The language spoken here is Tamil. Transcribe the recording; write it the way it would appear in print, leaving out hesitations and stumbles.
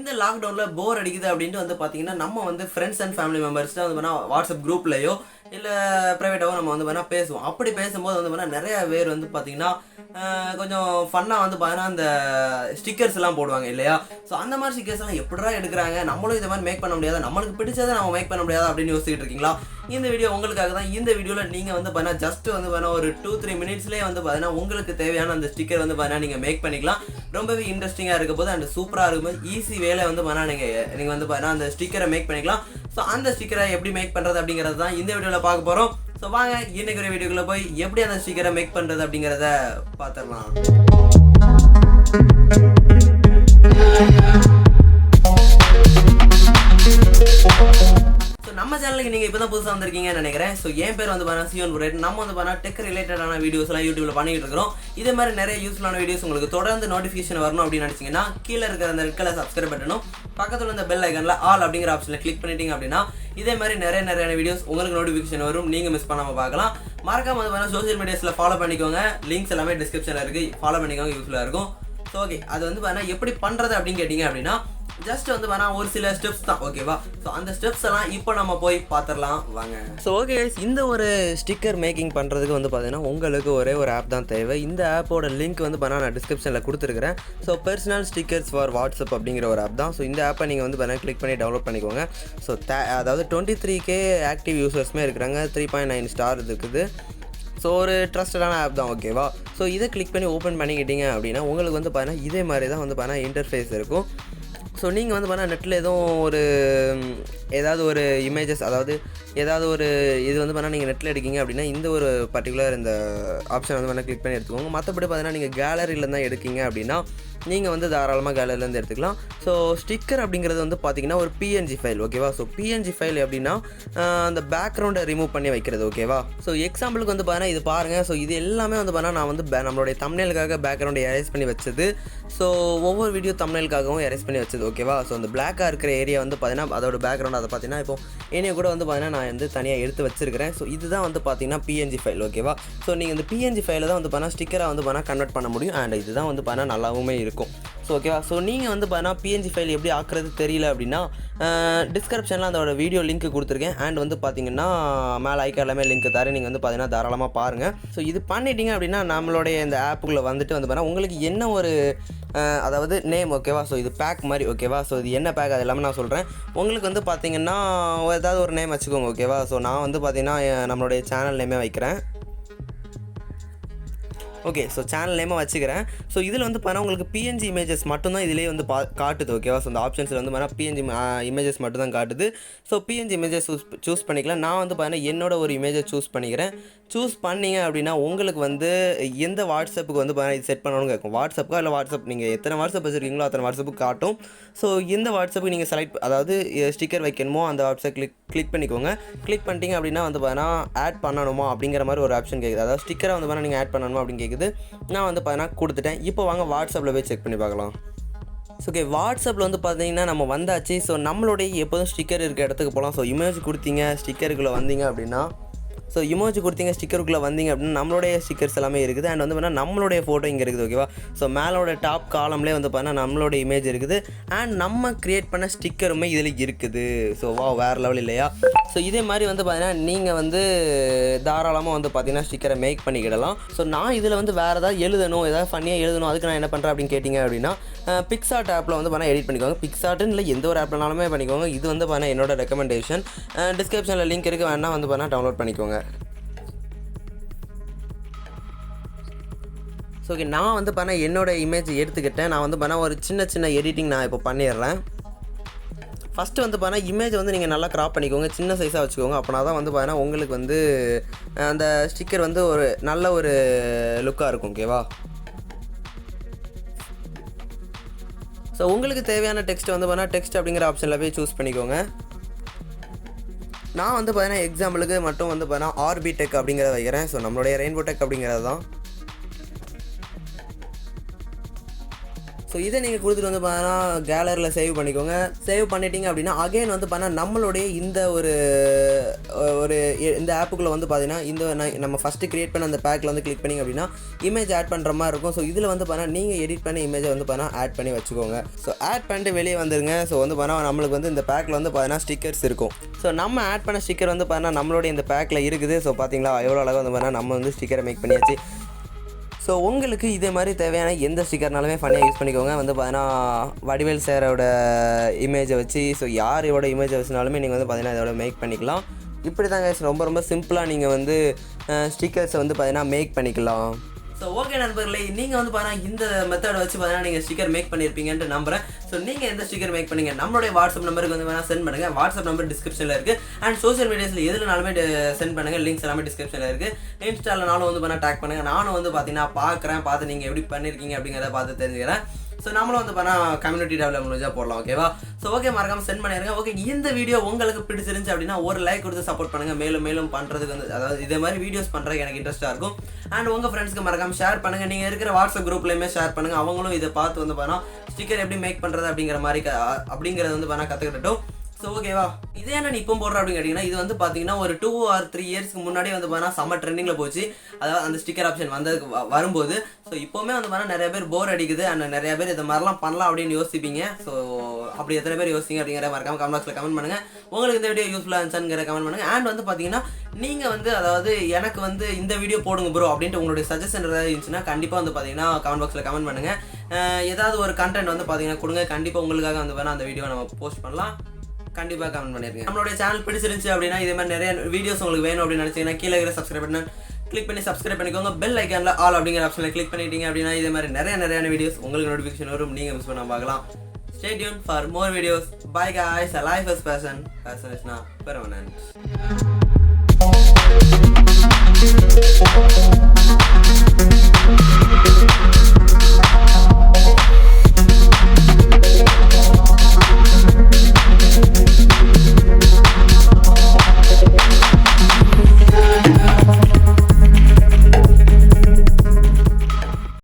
இந்த லாக்டவுனில் போர் அடிக்குது அப்படின்ட்டு வந்து பார்த்தீங்கன்னா நம்ம வந்து ஃப்ரெண்ட்ஸ் அண்ட் ஃபேமிலி மெம்பர்ஸ் தான் வந்து பார்த்தீங்கன்னா வாட்ஸ்அப் குரூப்லையோ இல்லை ப்ரைவேட்டாவோ நம்ம வந்து பார்த்தீங்கன்னா பேசுவோம். அப்படி பேசும்போது வந்து பார்த்தீங்கன்னா நிறைய பேர் வந்து பார்த்தீங்கன்னா கொஞ்சம் ஃபன்னாக வந்து பார்த்தீங்கன்னா அந்த ஸ்டிக்கர்ஸ் எல்லாம் போடுவாங்க இல்லையா. ஸோ அந்த மாதிரி ஸ்டிக்கர்ஸ் எல்லாம் எப்படிடா எடுக்கிறாங்க, நம்மளும் இதை மாதிரி மேக் பண்ண முடியாதா, நம்மளுக்கு பிடிச்சதை நம்ம மேக் பண்ண முடியாதா அப்படின்னு யோசிச்சுட்டு இருக்கீங்களா? இந்த வீடியோ உங்களுக்காக தான். இந்த வீடியோவில் நீங்கள் வந்து பார்த்தீங்கன்னா ஜஸ்ட் வந்து பார்த்தீங்கன்னா ஒரு 2-3 மினிட்ஸ்லேயே வந்து பார்த்தீங்கன்னா உங்களுக்கு தேவையான அந்த ஸ்டிக்கர் வந்து பார்த்தீங்கன்னா நீங்கள் மேக் பண்ணிக்கலாம். ரொம்பவே இன்ட்ரெஸ்டிங்காக இருக்க போது அண்ட் சூப்பராக இருக்கும்போது ஈஸி வேலை வந்து பார்த்தீங்கன்னா நீங்கள் வந்து பார்த்தீங்கன்னா அந்த ஸ்டிக்கரை மேக் பண்ணிக்கலாம். ஸோ அந்த ஸ்டிக்கரை எப்படி மேக் பண்ணுறது அப்படிங்கிறது தான் இந்த வீடியோவில் பார்க்க போகிறோம். ஸோ வாங்க இன்னைக்கு ஒரு வீடியோக்குள்ளே போய் எப்படி அந்த ஸ்டிக்கரை மேக் பண்ணுறது அப்படிங்கிறத பார்த்துடலாம். நம்ம சேனலுக்கு நீங்கள் இப்போ தான் புதுசாக வந்திருக்கீங்கன்னு நினைக்கிறேன். ஸோ என் பேர் வந்து பார்த்தீங்கன்னா சியோன் புரேட். நம்ம வந்து பார்த்தீங்கன்னா டெக் ரிலேட்டடான வீடியோஸ்லாம் யூடியூப்ல பண்ணிட்டு இருக்கிறோம். இதே மாதிரி நிறைய யூஸ்ஃபுல்லான வீடியோஸ் உங்களுக்கு தொடர்ந்து நோட்டிஃபிகேஷன் வரணும் அப்படின்னு நினச்சிங்கன்னா கீழே இருக்கிற அந்த ரெட் கலர் சப்ஸ்கிரைப் பட்டனும் பக்கத்தில் இந்த பெல் ஐக்கனில் ஆல் அப்படிங்கிற ஆப்ஷனில் கிளிக் பண்ணிட்டீங்க அப்படின்னா இதே மாதிரி நிறைய வீடியோஸ் உங்களுக்கு நோட்டிஃபிகேஷன் வரும். நீங்கள் மிஸ் பண்ணாமல் பார்க்கலாம். மறக்காம வந்து பார்த்தீங்கன்னா சோஷியல் மீடியாஸில் ஃபாலோ பண்ணிக்கோங்க. லிங்க்ஸ் எல்லாமே டிஸ்கிரிப்ஷனில் இருக்குது, ஃபாலோ பண்ணிக்கோங்க, யூஸ்ஃபுல்லாக இருக்கும். ஸோ ஓகே, அது வந்து பார்த்தீங்கன்னா எப்படி பண்ணுறது அப்படின்னு கேட்டிங்க அப்படின்னா ஜஸ்ட் வந்து வேணா ஒரு சில ஸ்டெப்ஸ் தான், ஓகேவா? ஸோ அந்த ஸ்டெப்ஸ் எல்லாம் இப்போ நம்ம போய் பார்த்துடலாம் வாங்க. ஸோ ஓகே, இந்த ஒரு ஸ்டிக்கர் மேக்கிங் பண்ணுறதுக்கு வந்து பார்த்தீங்கன்னா உங்களுக்கு ஒரே ஒரு ஆப் தான் தேவை. இந்த ஆப்போட லிங்க் வந்து பார்த்தீங்கன்னா நான் டிஸ்கிரிப்ஷனில் கொடுத்துருக்கிறேன். So personal stickers for WhatsApp அப்படிங்கிற ஒரு ஆப் தான். ஸோ இந்த ஆப்பை நீங்கள் வந்து பார்த்தீங்கன்னா கிளிக் பண்ணி டவுன்லோட் பண்ணிக்கோங்க. ஸோ அதாவது 23K ஆக்டிவ் யூசர்ஸுமே இருக்கிறாங்க, 3.9 ஸ்டார் இருக்குது. ஸோ ஒரு ட்ரஸ்டடான ஆப் தான், ஓகேவா? ஸோ இதை கிளிக் பண்ணி ஓப்பன் பண்ணிக்கிட்டீங்க அப்படின்னா உங்களுக்கு வந்து பார்த்தீங்கன்னா இதே மாதிரி தான் வந்து பார்த்தீங்கன்னா இன்டர்ஃபேஸ் இருக்கும். ஸோ நீங்கள் வந்து பார்த்தீங்கன்னா நெட்டில் ஏதாவது ஒரு இமேஜஸ், அதாவது ஏதாவது ஒரு இது வந்து பார்த்தீங்கன்னா நீங்கள் நெட்டில் எடுக்கீங்க அப்படின்னா இந்த ஒரு பர்டிகுலர் இந்த ஆப்ஷன் வந்து பார்த்தீங்கன்னா கிளிக் பண்ணி எடுத்துக்கோங்க. மற்றபடி பார்த்தீங்கன்னா நீங்கள் கேலரியில் தான் எடுக்கீங்க அப்படின்னா நீங்கள் வந்து தாராளமாக கேலரிலேருந்து எடுத்துக்கலாம். ஸோ ஸ்டிக்கர் அப்படிங்கிறது வந்து பார்த்தீங்கன்னா ஒரு பிஎன்ஜி ஃபைல், ஓகேவா? ஸோ பிஎன்ஜி ஃபைல் அப்படின்னா அந்த பேக்ரவுண்டை ரிமூவ் பண்ணி வைக்கிறது, ஓகேவா? ஸோ எக்ஸாம்பிளுக்கு வந்து பார்த்தீங்கன்னா இது பாருங்கள். ஸோ இது எல்லாமே வந்து பார்த்தீங்கன்னா நான் வந்து நம்மளுடைய தம்ப்நெயிலுக்காக பேக்ரவுண்டை எரேஸ் பண்ணி வச்சது. ஸோ ஒவ்வொரு வீடியோ தம்ப்நெயிலுக்காகவும் எரேஸ் பண்ணி வச்சது, ஓகேவா? ஸோ அந்த பிளாக்காக இருக்கிற ஏரியா வந்து பார்த்தீங்கன்னா அதோட பேக்ரவுண்ட் அதை பார்த்தீங்கன்னா இப்போ என்னைய கூட வந்து பார்த்தீங்கன்னா நான் வந்து தனியாக எடுத்து வச்சிருக்கிறேன். ஸோ இதுதான் வந்து பார்த்தீங்கன்னா பிஎன்ஜி ஃபைல், ஓகேவா? ஸோ நீங்கள் இந்த பிஎன்ஜி ஃபைலை தான் வந்து பார்த்தீங்கன்னா ஸ்டிக்கராக வந்து பார்த்தீங்கன்னா கன்வெர்ட் பண்ண முடியும். அண்ட் இதுதான் வந்து பார்த்தீங்கன்னா நல்லாவுமே இருக்கும். ஸோ ஓகேவா? ஸோ நீங்கள் வந்து பார்த்தீங்கன்னா பிஎன்ஜி ஃபைல் எப்படி ஆக்குறது தெரியல அப்படின்னா டிஸ்கிரிப்ஷனில் அதோட வீடியோ லிங்க் கொடுத்துருக்கேன். அண்ட் வந்து பார்த்தீங்கன்னா மேலே ஐக்கார்ட் எல்லாமே லிங்க் தரேன், நீங்கள் வந்து பார்த்தீங்கன்னா தாராளமாக பாருங்கள். ஸோ இது பண்ணிட்டீங்க அப்படின்னா நம்மளுடைய இந்த ஆப்புக்குள்ளே வந்துட்டு வந்து பார்த்தீங்கன்னா உங்களுக்கு என்ன ஒரு அதாவது நேம், ஓகேவா? ஸோ இது பேக் மாதிரி, ஓகேவா? ஸோ இது என்ன பேக் அது எல்லாமே நான் சொல்கிறேன். உங்களுக்கு வந்து பார்த்தீங்கன்னா ஏதாவது ஒரு நேம் வச்சுக்கோங்க, ஓகேவா? ஸோ நான் வந்து பார்த்தீங்கன்னா நம்மளுடைய சேனல் நேமே வைக்கிறேன். ஓகே, ஸோ சேனல் நேமாக வச்சுக்கிறேன். ஸோ இதில் வந்து பார்த்தீங்கன்னா உங்களுக்கு பிஎன்ஜி இமேஜஸ் மட்டும்தான் இதிலே வந்து காட்டுது, ஓகேவா? ஸோ இந்த ஆப்ஷன்ஸில் வந்து பார்த்தீங்கன்னா பிஎன்ஜி இமேஜஸ் மட்டும் தான் காட்டுது. ஸோ பிஎன்ஜி இமேஜஸ் சூஸ் பண்ணிக்கலாம். நான் வந்து பார்த்தீங்கன்னா என்னோட ஒரு இமேஜை சூஸ் பண்ணிக்கிறேன். சூஸ் பண்ணிங்க அப்படின்னா உங்களுக்கு வந்து எந்த வாட்ஸ்அப்புக்கு வந்து பார்த்தீங்கன்னா இது செட் பண்ணணும்னு கேட்கும். வாட்ஸ்அப்புக்கா இல்லை வாட்ஸ்அப் நீங்கள் எத்தனை வாட்ஸ்அப் வச்சுருக்கீங்களோ அத்தனை வாட்ஸ்அப்புக்கு காட்டும். ஸோ எந்த வாட்ஸ்அப்புக்கு நீங்கள் செலக்ட், அதாவது ஸ்டிக்கர் வைக்கணுமோ அந்த வாட்ஸ்அப் கிளிக் பண்ணிக்கோங்க. கிளிக் பண்ணிட்டீங்க அப்படின்னா வந்து பார்த்தீங்கன்னா ஆட் பண்ணணுமா அப்படிங்கிற மாதிரி ஒரு ஆப்ஷன் கேட்குது. அதாவது ஸ்டிக்கரை வந்து பார்த்தீங்கன்னா நீங்கள் ஆட் பண்ணணுமா அப்படின்னு கேட்குது. நான் வந்து பார்த்தீங்கன்னா கொடுத்துட்டேன். இப்போ வாங்க வாட்ஸ்அப்பில் போய் செக் பண்ணி பார்க்கலாம். ஸோ ஓகே, வாட்ஸ்அப்பில் வந்து பார்த்தீங்கன்னா நம்ம வந்தாச்சு. ஸோ நம்மளுடைய எப்போதும் ஸ்டிக்கர் இருக்க இடத்துக்கு போகலாம். ஸோ இமேஜ் கொடுத்தீங்க, ஸ்டிக்கருக்குள்ளே வந்தீங்க அப்படின்னா ஸ்டிக்கருக்குள்ளே வந்தீங்க அப்படின்னா நம்மளுடைய ஸ்டிக்கர்ஸ் எல்லாமே இருக்குது. அண்ட் வந்து பார்த்தீங்கன்னா நம்மளுடைய ஃபோட்டோ இங்கே இருக்குது, ஓகேவா? ஸோ மேலோட டாப் காலம்லேயே வந்து பார்த்தீங்கன்னா நம்மளோட இமேஜ் இருக்குது. அண்ட் நம்ம க்ரியேட் பண்ண ஸ்டிக்கருமே இதில் இருக்குது. ஸோ வேறு லெவல் இல்லையா? ஸோ இதே மாதிரி வந்து பார்த்தீங்கன்னா நீங்கள் வந்து தாராளமாக வந்து பார்த்தீங்கன்னா ஸ்டிக்கரை மேக் பண்ணிக்கிடலாம். ஸோ நான் இதில் வந்து வேறு ஏதாவது எழுதணும், ஏதாவது ஃபன்னியாக எழுதணும், அதுக்கு நான் என்ன பண்ணுறேன் அப்படின்னு கேட்டிங்க அப்படின்னா பிக்சார்ட் ஆப்பில் வந்து பார்த்தீங்கன்னா எடிட் பண்ணிக்கோங்க. பிக்சார்ட்டுன்னு இல்லை, எந்த ஒரு ஆப்லனாலுமே பண்ணிக்கோங்க. இது வந்து பார்த்தீங்கன்னா என்னோட ரெக்கமெண்டேஷன். டிஸ்கிரிப்ஷனில் லிங்க் இருக்குது, வேணால் வந்து பார்த்தீங்கன்னா டவுன்லோட் பண்ணிக்கோங்க. ஸோ ஓகே, நான் வந்து பார்த்தீங்கன்னா என்னோடய இமேஜ் எடுத்துக்கிட்டேன். நான் வந்து பார்த்தீங்கன்னா ஒரு சின்ன எடிட்டிங் நான் இப்போ பண்ணிடுறேன். ஃபஸ்ட்டு வந்து பார்த்தீங்கன்னா இமேஜ் வந்து நீங்கள் நல்லா க்ராப் பண்ணிக்கோங்க, சின்ன சைஸாக வச்சுக்கோங்க. அப்படின்னா தான் வந்து பார்த்தீங்கன்னா உங்களுக்கு வந்து அந்த ஸ்டிக்கர் வந்து ஒரு நல்ல ஒரு லுக்காக இருக்கும், ஓகேவா? ஸோ உங்களுக்கு தேவையான டெக்ஸ்ட் வந்து பார்த்தீங்கன்னா டெக்ஸ்ட் அப்படிங்கிற ஆப்ஷனில் போய் சூஸ் பண்ணிக்கோங்க. நான் வந்து பார்த்தீங்கன்னா எக்ஸாம்பிளுக்கு மட்டும் வந்து பார்த்தீங்கன்னா ஆர்பி டெக் அப்படிங்கிறத வைக்கிறேன். ஸோ நம்மளுடைய ரெயின்போ டெக் அப்படிங்கிறது தான். ஸோ இதை நீங்கள் கொடுத்துட்டு வந்து பார்த்தீங்கன்னா கேலரியில் சேவ் பண்ணிக்கோங்க. சேவ் பண்ணிட்டீங்க அப்படின்னா அகைன் வந்து பார்த்தீங்கன்னா நம்மளுடைய இந்த இந்த ஆப்புக்குள்ளே வந்து பார்த்தீங்கன்னா இந்த நம்ம ஃபஸ்ட்டு க்ரியேட் பண்ண அந்த பேக்கில் வந்து கிளிக் பண்ணிங்க அப்படின்னா இமேஜ் ஆட் பண்ணுற மாதிரி இருக்கும். ஸோ இதில் வந்து பார்த்தீங்கன்னா நீங்கள் எடிட் பண்ணி இமேஜை வந்து பார்த்தீங்கன்னா ஆட் பண்ணி வச்சுக்கோங்க. ஸோ ஆட் பண்ணிட்டு வெளியே வந்துருங்க. ஸோ வந்து பார்த்தீங்கன்னா நம்மளுக்கு வந்து இந்த பேக்கில் வந்து பார்த்தீங்கன்னா ஸ்டிக்கர்ஸ் இருக்கும். ஸோ நம்ம ஆட் பண்ண ஸ்டிக்கர் வந்து பார்த்தீங்கன்னா நம்மளுடைய இந்த பேக்கில் இருக்குது. ஸோ பார்த்தீங்களா எவ்வளோ அழகாக வந்து பார்த்தீங்கன்னா நம்ம வந்து ஸ்டிக்கரை மேக் பண்ணியாச்சு. ஸோ உங்களுக்கு இதே மாதிரி தேவையான எந்த ஸ்டிக்கர்னாலுமே ஃபனியாக யூஸ் பண்ணிக்கோங்க. வந்து பார்த்தீங்கன்னா வடிவேல் சாரோட இமேஜை வச்சு ஸோ யாரோட இமேஜை வச்சுனாலுமே நீங்கள் வந்து பார்த்தீங்கன்னா இதோட மேக் பண்ணிக்கலாம். இப்படி தாங்க ரொம்ப ரொம்ப சிம்பிளாக நீங்கள் வந்து ஸ்டிக்கர்ஸை வந்து பார்த்தீங்கன்னா மேக் பண்ணிக்கலாம். ஸோ ஓகே நண்பர்களே, நீங்கள் வந்து பார்த்தீங்கன்னா இந்த மெத்தடை வச்சு பார்த்தீங்கன்னா நீங்கள் ஸ்டிக்கர் மேக் பண்ணியிருப்பீங்கன்ட்டு நம்புறேன். ஸோ நீங்கள் எந்த ஸ்டிக்கர் மேக் பண்ணீங்க நம்மளுடைய வாட்ஸ்அப் நம்பருக்கு வந்து வேணால் சென்ட் பண்ணுங்கள். வாட்ஸ்அப் நம்பர் டிஸ்கிரிப்ஷனில் இருக்குது. அண்ட் சோஷியல் மீடியாஸில் எதுலனாலுமே சென்ட் பண்ணுங்கள். லிங்க்ஸ் எல்லாமே டிஸ்கிரிப்ஷனில் இருக்குது. இன்ஸ்டாலனாலும் வந்து பண்ணால் டேக் பண்ணுங்கள். நானும் வந்து பார்த்தீங்கன்னா பார்த்து நீங்கள் எப்படி பண்ணியிருக்கீங்க அப்படிங்கிறத பார்த்து தெரிஞ்சுக்கிறேன். ஸோ நம்மளும் வந்து பார்த்தீங்கன்னா கம்யூனிட்டி டெவலப்மெண்ட்டாக போடலாம். ஓகேவா? ஸோ ஓகே, மறக்காமல் சென்ட் பண்ணிடுங்க. ஓகே, இந்த வீடியோ உங்களுக்கு பிடிச்சிருந்துச்சு அப்படின்னா ஒரு லைக் கொடுத்து சப்போர்ட் பண்ணுங்கள். மேலும் பண்ணுறதுக்கு வந்து அதாவது இதே மாதிரி வீடியோஸ் பண்ணுறதுக்கு எனக்கு இன்ட்ரெஸ்ட்டாக இருக்கும். அண்ட் உங்கள் ஃப்ரெண்ட்ஸ்க்கு மறக்காமல் ஷேர் பண்ணுங்கள். நீங்கள் இருக்கிற வாட்ஸ்அப் குரூப்லையுமே ஷேர் பண்ணுங்கள். அவங்களும் இதை பார்த்து வந்து பார்த்தீங்கன்னா ஸ்டிக்கர் எப்படி மேக் பண்ணுறது அப்படிங்கிறது வந்து பார்த்தீங்கன்னா கற்றுக்கிட்டோம். ஸோ ஓகேவா, இதே என்ன இப்போ போடுற அப்படின்னு கேட்டிங்கன்னா இது வந்து பார்த்தீங்கன்னா ஒரு 2 or 3 இயர்ஸ்க்கு முன்னாடி வந்து பார்த்தீங்கன்னா செம்ம ட்ரெண்டிங்கில் போச்சு. அதாவது அந்த ஸ்டிக்கர் ஆப்ஷன் வரும்போது ஸோ இப்போவுமே வந்து பார்த்தீங்கன்னா நிறைய பேர் போர் அடிக்குது. அண்ட் நிறைய பேர் இதை மாதிரிலாம் பண்ணலாம் அப்படின்னு யோசிப்பீங்க. ஸோ அப்படி எத்தனை பேர் யோசிங்க அப்படிங்கிற மறக்காம கமெண்ட் பாக்ஸில் கமெண்ட் பண்ணுங்கள். உங்களுக்கு இந்த வீடியோ யூஸ்ஃபுல்லாக இருந்துச்சுங்கிற கமெண்ட் பண்ணுங்கள். அண்ட் வந்து பார்த்தீங்கன்னா நீங்கள் வந்து அதாவது எனக்கு வந்து இந்த வீடியோ போடுங்க ப்ரோ அப்படின்ட்டு உங்களுடைய சஜஷன் ஏதாவது இருந்துச்சுன்னா கண்டிப்பாக வந்து பார்த்தீங்கன்னா கமெண்ட் பாக்ஸில் கமெண்ட் பண்ணுங்கள். ஏதாவது ஒரு கண்டென்ட் வந்து பார்த்தீங்கன்னா கொடுங்க. கண்டிப்பாக உங்களுக்காக வந்து வேணால் அந்த வீடியோ நம்ம போஸ்ட் பண்ணலாம். கண்டிப்பாக கமெண்ட் பண்ணிருங்க. நம்மளுடைய சேனல் பிடிச்சிருந்துச்சு அப்படின்னா இதே மாதிரி நிறைய வீடியோஸ் உங்களுக்கு வேணும் அப்படின்னு நினச்சிங்கன்னா கீழே இருக்கிற சப்ஸ்கிரைப் பண்ண கிளிக் பண்ணி சப்ஸ்கிரைப் பண்ணிக்கோங்க. பெல் ஐக்கானில் ஆல் அப்படிங்கிற ஆப்ஷனில் கிளிக் பண்ணிட்டீங்க அப்படின்னா இதே மாதிரி நிறைய வீடியோஸ் உங்களுக்கு நோட்டிஃபிகேஷன் வரும். நீங்கள் மிஸ் பண்ண பார்க்கலாம். Stay tuned for more videos. Bye guys. A life is passion. Passion is not permanent.